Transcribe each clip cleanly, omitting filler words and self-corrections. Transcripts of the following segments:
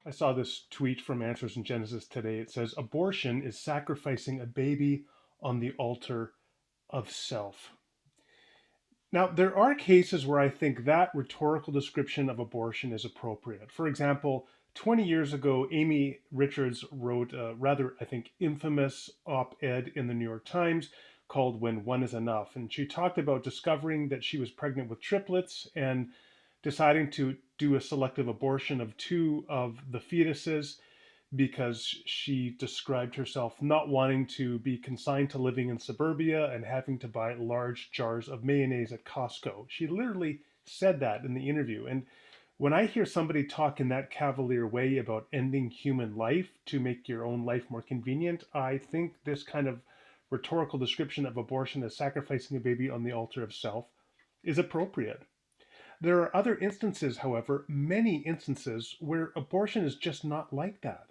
I saw this tweet from Answers in Genesis today. It says, abortion is sacrificing a baby on the altar of self. Now, there are cases where I think that rhetorical description of abortion is appropriate. For example, 20 years ago, Amy Richards wrote a rather, I think, infamous op ed in the New York Times called When One Is Enough. And she talked about discovering that she was pregnant with triplets and deciding to do a selective abortion of two of the fetuses because she described herself not wanting to be consigned to living in suburbia and having to buy large jars of mayonnaise at Costco. She literally said that in the interview. And when I hear somebody talk in that cavalier way about ending human life to make your own life more convenient, I think this kind of rhetorical description of abortion as sacrificing a baby on the altar of self is appropriate. There are other instances, however, many instances, where abortion is just not like that,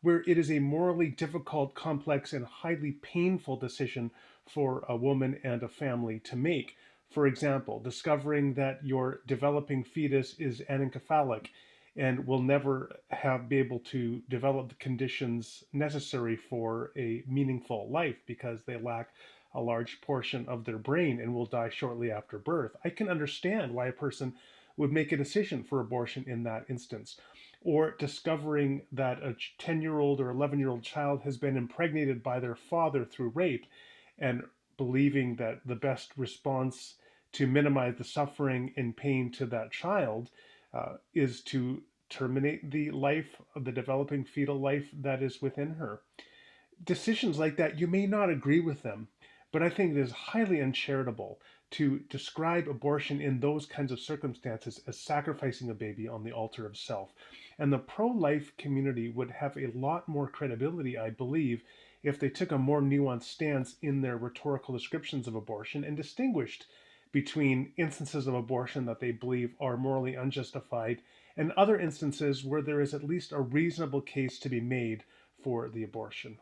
where it is a morally difficult, complex, and highly painful decision for a woman and a family to make. For example, discovering that your developing fetus is anencephalic and will never be able to develop the conditions necessary for a meaningful life because they lack a large portion of their brain and will die shortly after birth. I can understand why a person would make a decision for abortion in that instance. Or discovering that a 10-year-old or 11-year-old child has been impregnated by their father through rape and believing that the best response to minimize the suffering and pain to that child is to terminate the life of the developing fetal life that is within her. Decisions like that, you may not agree with them, but I think it is highly uncharitable to describe abortion in those kinds of circumstances as sacrificing a baby on the altar of self. And the pro life community would have a lot more credibility, I believe, if they took a more nuanced stance in their rhetorical descriptions of abortion and distinguished between instances of abortion that they believe are morally unjustified and other instances where there is at least a reasonable case to be made for the abortion.